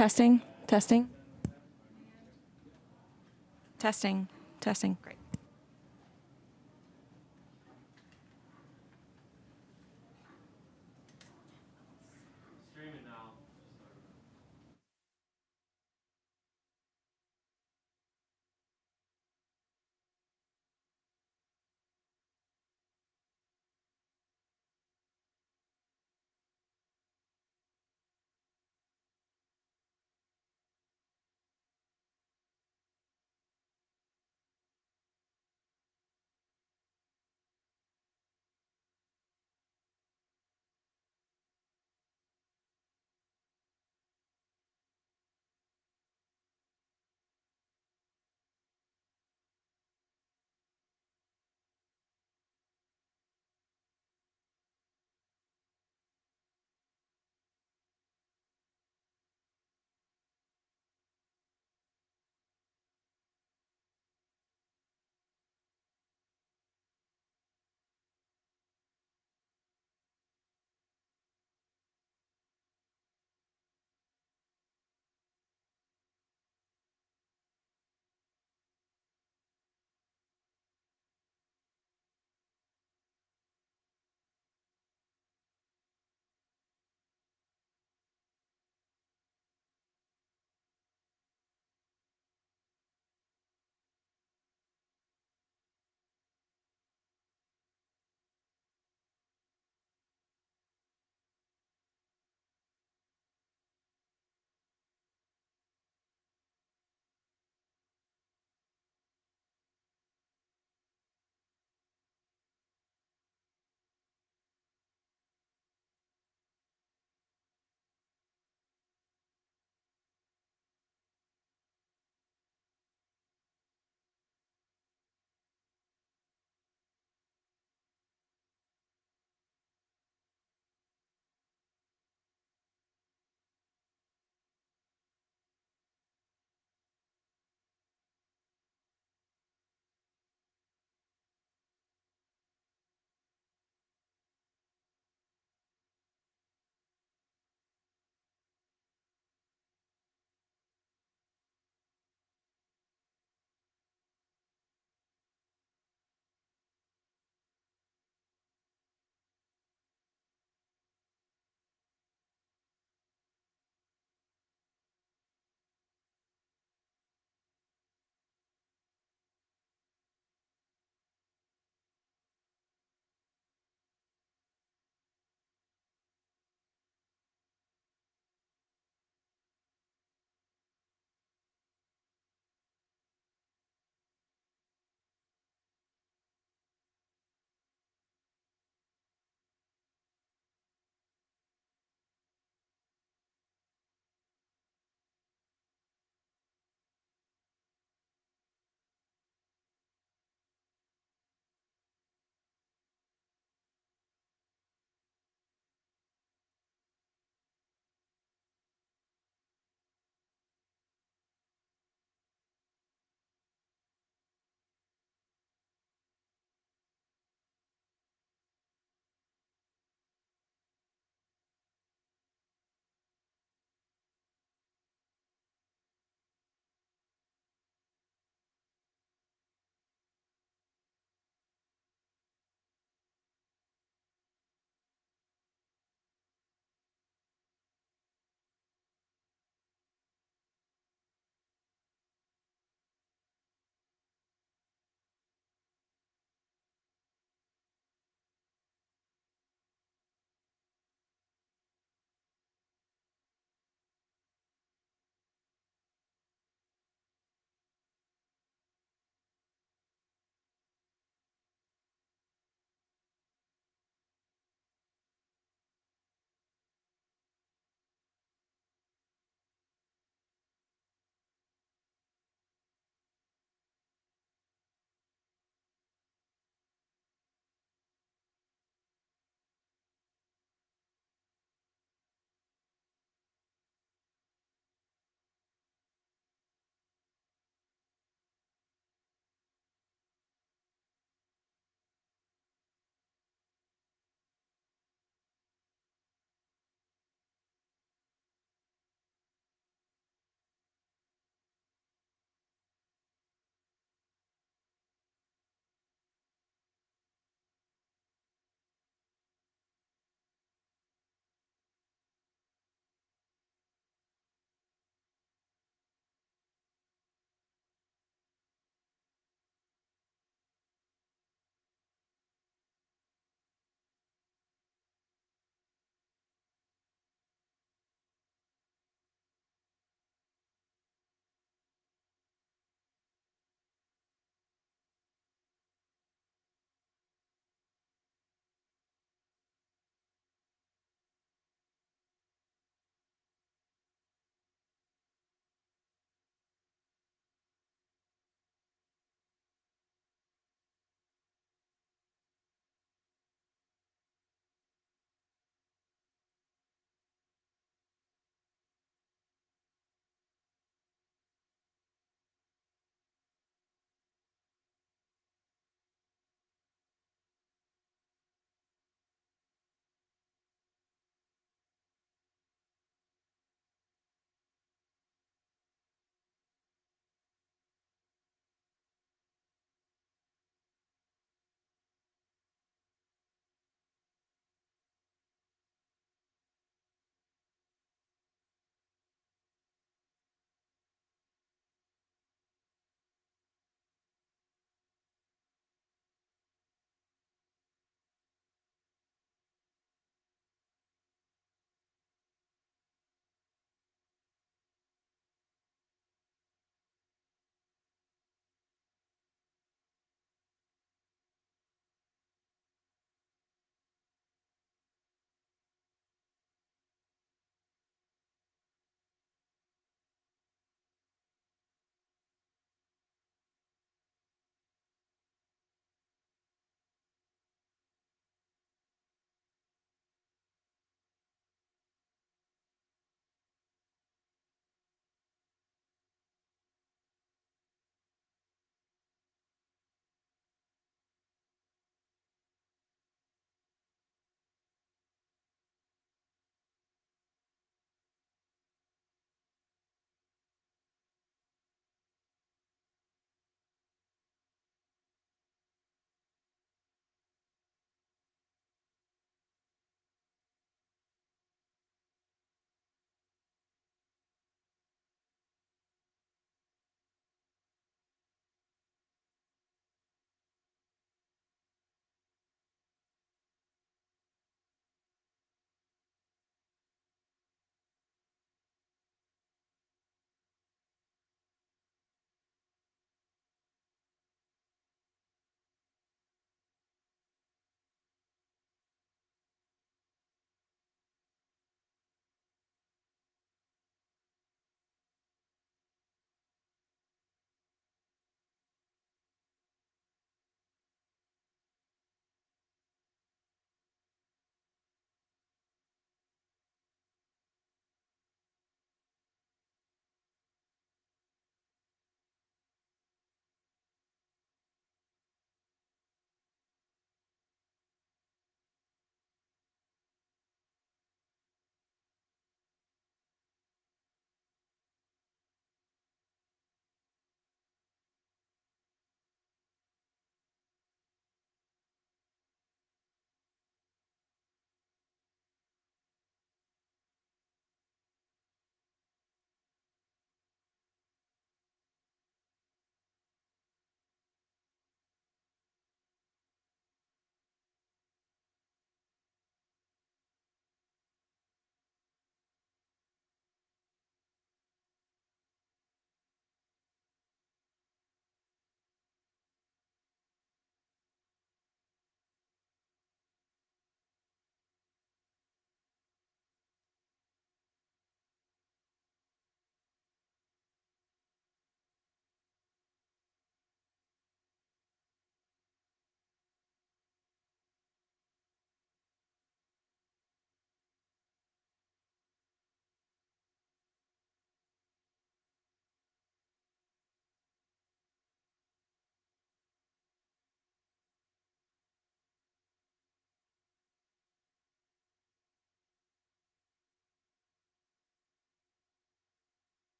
Testing, testing. Testing, testing. Great.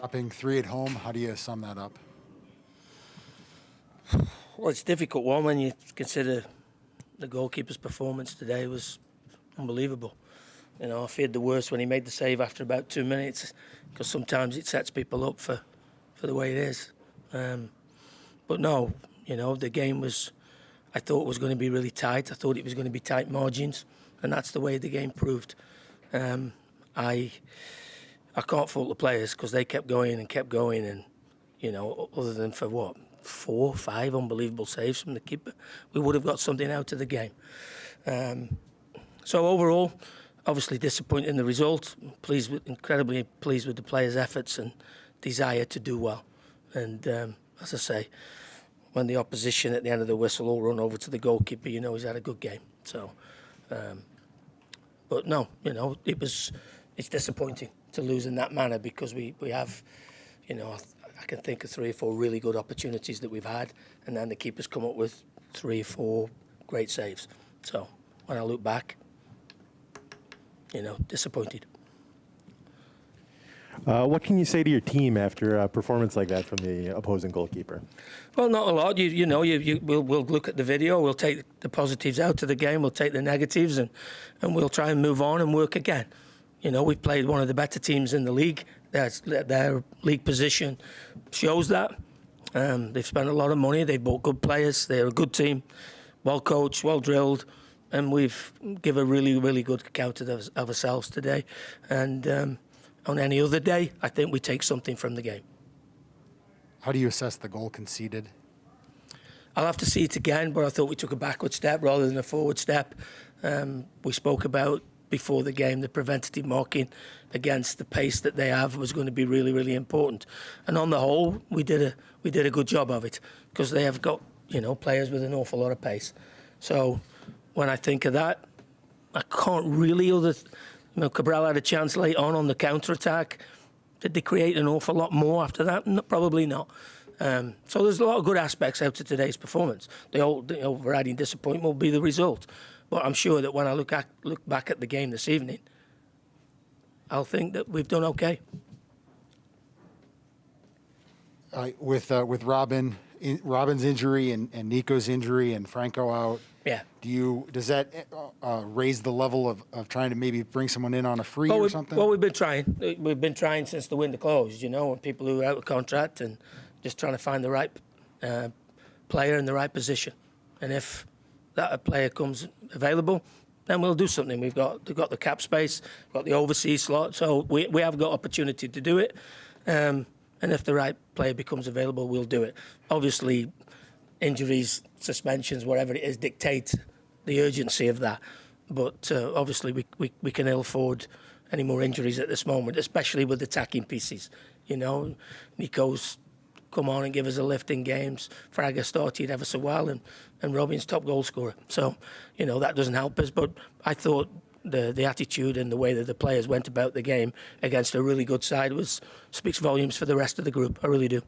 Dropping 3 at home, how do you sum that up? Well, it's a difficult one when you consider the goalkeeper's performance today was unbelievable. You know, I feared the worst when he made the save after about 2 minutes, because sometimes it sets people up for the way it is. But no, you know, the game was, I thought was going to be really tight. I thought it was going to be tight margins, and that's the way the game proved. I can't fault the players because they kept going, and you know, other than for what, 4 or 5 unbelievable saves from the keeper, we would have got something out of the game. So overall, obviously disappointed in the result. Incredibly pleased with the players' efforts and desire to do well. And as I say, when the opposition at the end of the whistle all run over to the goalkeeper, you know he's had a good game. So, but no, you know, it's disappointing to lose in that manner because we have, you know, I can think of 3 or 4 really good opportunities that we've had, and then the keeper's come up with 3 or 4 great saves. So when I look back, you know, disappointed. What can you say to your team after a performance like that from the opposing goalkeeper? Well, not a lot. We'll look at the video. We'll take the positives out of the game. We'll take the negatives, and we'll try and move on and work again. You know, we've played one of the better teams in the league. Their league position shows that. They've spent a lot of money. They've bought good players. They're a good team, well coached, well drilled, and we've given a really, really good account of ourselves today. And on any other day, I think we take something from the game. How do you assess the goal conceded? I'll have to see it again, but I thought we took a backward step rather than a forward step. We spoke about before the game the preventative marking against the pace that they have was going to be really, really important. And on the whole, we did a good job of it because they have got, you know, players with an awful lot of pace. So when I think of that, I can't really you know, Cabral had a chance late on the counter-attack. Did they create an awful lot more after that? No, probably not. So there's a lot of good aspects out of today's performance. The overriding disappointment will be the result. But I'm sure that when I look back at the game this evening, I'll think that we've done okay. With Robin's injury and Nico's injury and Franco out, Yeah. does that raise the level of trying to maybe bring someone in on a free or something? Well, we've been trying. We've been trying since the window closed, you know, and people who are out of contract and just trying to find the right player in the right position. And if that player comes available, then we'll do something. We've got the cap space, we've got the overseas slot, so we have got opportunity to do it. And if the right player becomes available, we'll do it. Obviously, injuries, suspensions, whatever it is, dictate the urgency of that. But obviously, we can ill afford any more injuries at this moment, especially with attacking pieces. You know, Nico's come on and give us a lift in games. Fraga started ever so well, and Robin's top goal scorer. So, you know, that doesn't help us. But I thought the attitude and the way that the players went about the game against a really good side speaks volumes for the rest of the group. I really do.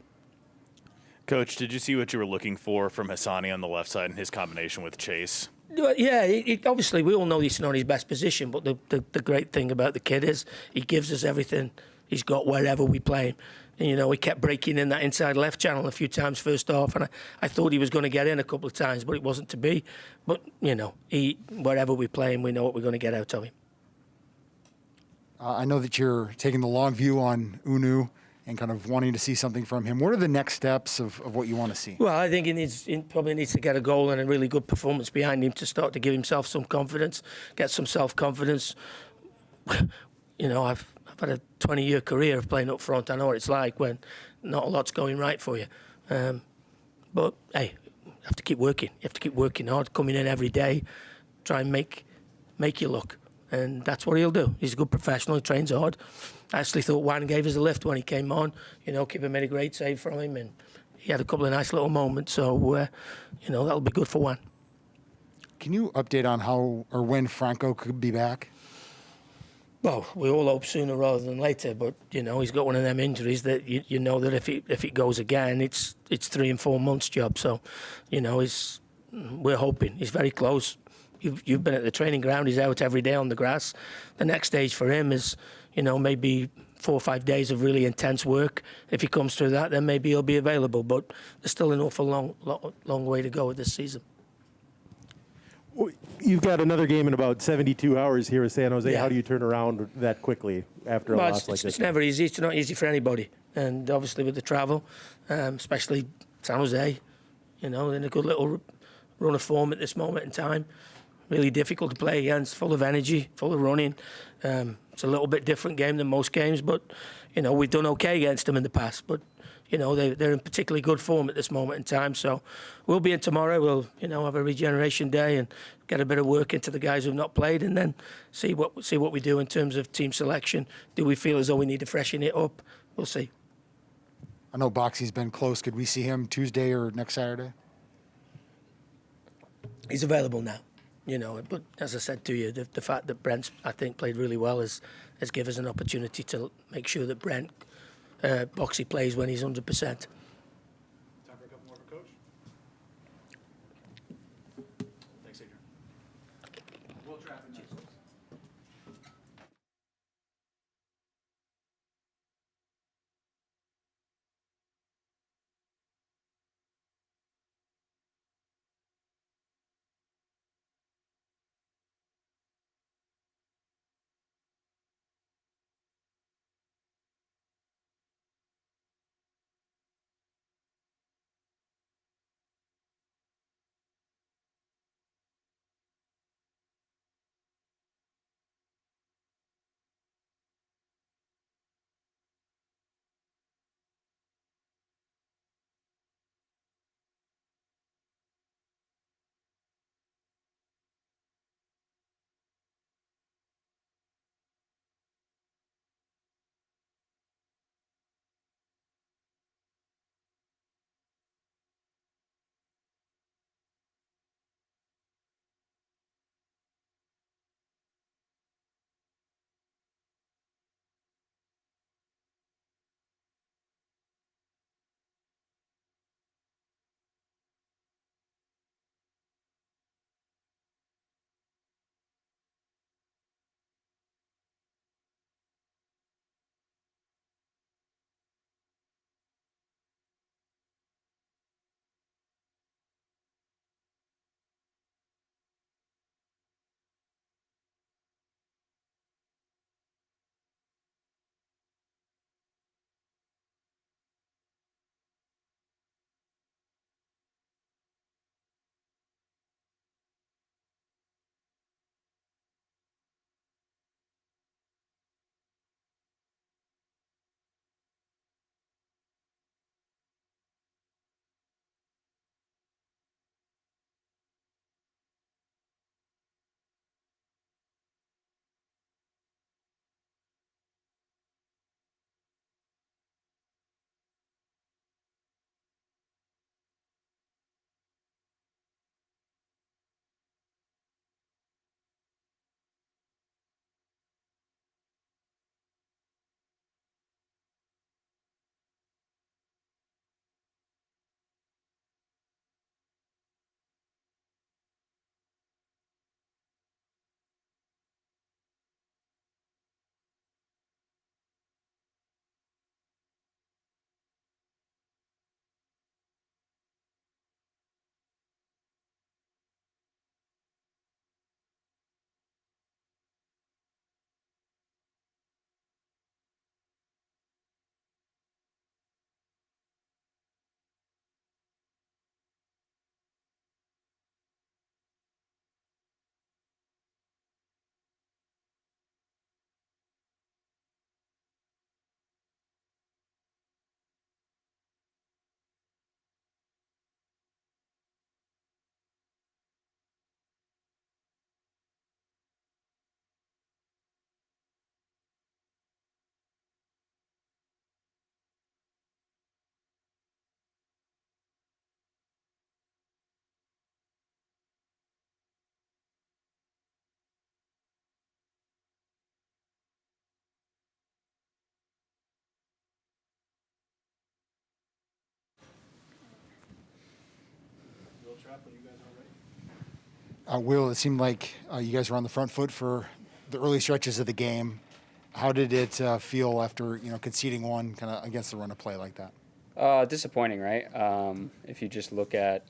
Coach, did you see what you were looking for from Hassani on the left side and his combination with Chase? Yeah, obviously we all know he's not his best position, but the great thing about the kid is he gives us everything he's got wherever we play him. And, you know, he kept breaking in that inside left channel a few times first off, and I thought he was going to get in a couple of times, but it wasn't to be. But, you know, wherever we play him, we know what we're going to get out of him. I know that you're taking the long view on Unu and kind of wanting to see something from him. What are the next steps of what you want to see? Well, I think he probably needs to get a goal and a really good performance behind him to start to give himself some confidence, get some self-confidence. You know, I've had a 20-year career of playing up front. I know what it's like when not a lot's going right for you. But, hey, you have to keep working. You have to keep working hard, coming in every day, try and make you look. And that's what he'll do. He's a good professional. He trains hard. I actually thought Juan gave us a lift when he came on. You know, keeper made a great save from him, and he had a couple of nice little moments. So, you know, that'll be good for Juan. Can you update on how or when Franco could be back? Well, we all hope sooner rather than later, but, you know, he's got one of them injuries that you know that if it goes again, it's 3 and 4 months job. So, you know, we're hoping. He's very close. You've been at the training ground. He's out every day on the grass. The next stage for him is, you know, maybe 4 or 5 days of really intense work. If he comes through that, then maybe he'll be available. But there's still an awful long way to go with this season. You've got another game in about 72 hours here at San Jose. Yeah. How do you turn around that quickly after a Well, loss like this? it's never easy. It's not easy for anybody. And obviously with the travel, especially San Jose, in a good little run of form at this moment in time. Really difficult to play against, full of energy, full of running. It's a little bit different game than most games, but, we've done okay against them in the past. But, they're in particularly good form at this moment in time. So we'll be in tomorrow. We'll, have a regeneration day and get a bit of work into the guys who've not played, and then see what we do in terms of team selection. Do we feel as though we need to freshen it up? We'll see. I know Boxy's been close. Could we see him Tuesday or next Saturday? He's available now, But as I said to you, the fact that Brent's, I think, played really well has given us an opportunity to make sure that Brent Boxy plays when he's 100%. Time for a couple more for Coach. Thanks, Adrian. We'll trap him next. Will, it seemed like you guys were on the front foot for the early stretches of the game. How did it feel after conceding one kind of against the run of play like that? Disappointing, right? If you just look at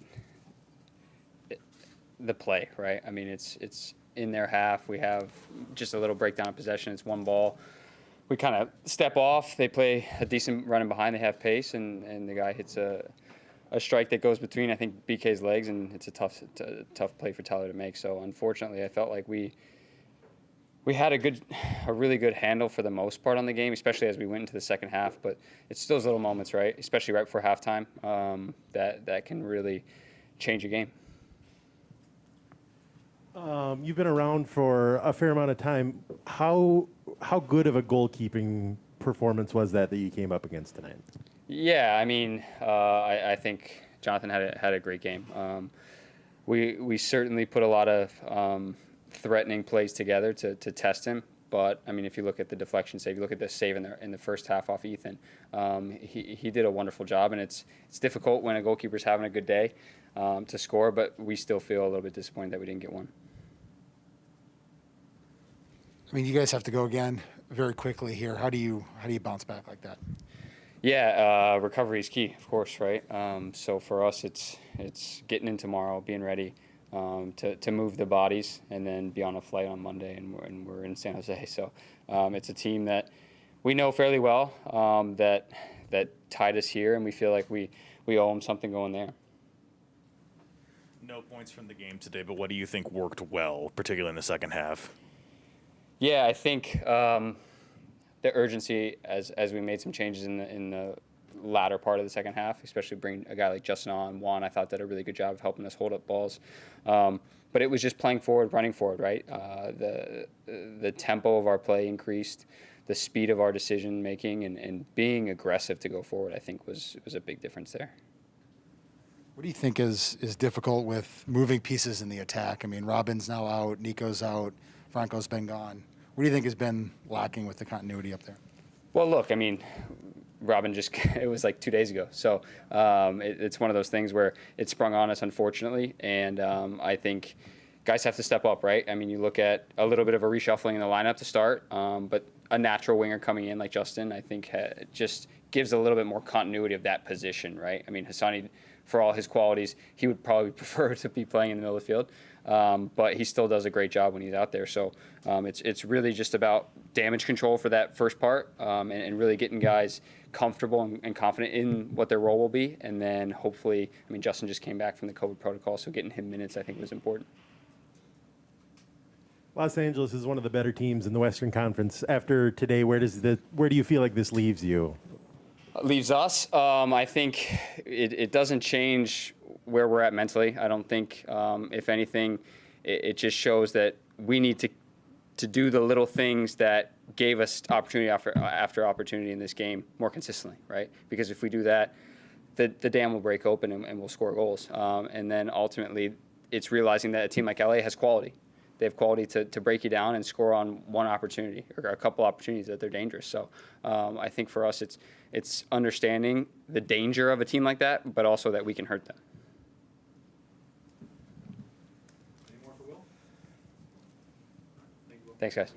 the play, right? I mean, it's in their half. We have just a little breakdown of possession. It's one ball. We kind of step off. They play a decent running behind. They have pace, and the guy hits a strike that goes between, I think, BK's legs, and it's a tough play for Tyler to make. So unfortunately, I felt like we had a really good handle for the most part on the game, especially as we went into the second half. But it's those little moments, right? Especially right before halftime, that can really change a game. You've been around for a fair amount of time. How good of a goalkeeping performance was that you came up against tonight? Yeah, I mean, I think Jonathan had a great game. We certainly put a lot of threatening plays together to test him. But I mean, if you look at the deflection save, you look at the save in the first half off Ethan, he did a wonderful job. And it's difficult when a goalkeeper's having a good day to score, but we still feel a little bit disappointed that we didn't get one. I mean, you guys have to go again very quickly here. How do you bounce back like that? Yeah, recovery is key, of course, right? So for us, it's getting in tomorrow, being ready to move the bodies, and then be on a flight on Monday, and we're in San Jose. So it's a team that we know fairly well, that tied us here, and we feel like we owe them something going there. No points from the game today, but what do you think worked well, particularly in the second half? Yeah, I think the urgency as we made some changes in the latter part of the second half, especially bringing a guy like Justin on. Juan, I thought, did a really good job of helping us hold up balls. But it was just playing forward, running forward, right? The tempo of our play increased, the speed of our decision making, and being aggressive to go forward, I think, was a big difference there. What do you think is difficult with moving pieces in the attack? I mean, Robin's now out, Nico's out, Franco's been gone. What do you think has been lacking with the continuity up there? Well, look, I mean, Robin it was like 2 days ago. So it's one of those things where it sprung on us, unfortunately. And I think guys have to step up, right? I mean, you look at a little bit of a reshuffling in the lineup to start, but a natural winger coming in like Justin, I think just gives a little bit more continuity of that position, right? I mean, Hassani, for all his qualities, he would probably prefer to be playing in the middle of the field. But he still does a great job when he's out there. So it's really just about damage control for that first part, and really getting guys comfortable and confident in what their role will be. And then hopefully, I mean, Justin just came back from the COVID protocol, so getting him minutes I think was important. Los Angeles is one of the better teams in the Western Conference. After today, where do you feel like this leaves you? Leaves us. I think it doesn't change where we're at mentally. I don't think, if anything, it just shows that we need to do the little things that gave us opportunity after opportunity in this game more consistently, right? Because if we do that, the dam will break open and we'll score goals. And then ultimately, it's realizing that a team like LA has quality. They have quality to break you down and score on one opportunity or a couple opportunities that they're dangerous. So I think for us, it's understanding the danger of a team like that, but also that we can hurt them. Any more for Will? Thanks, guys.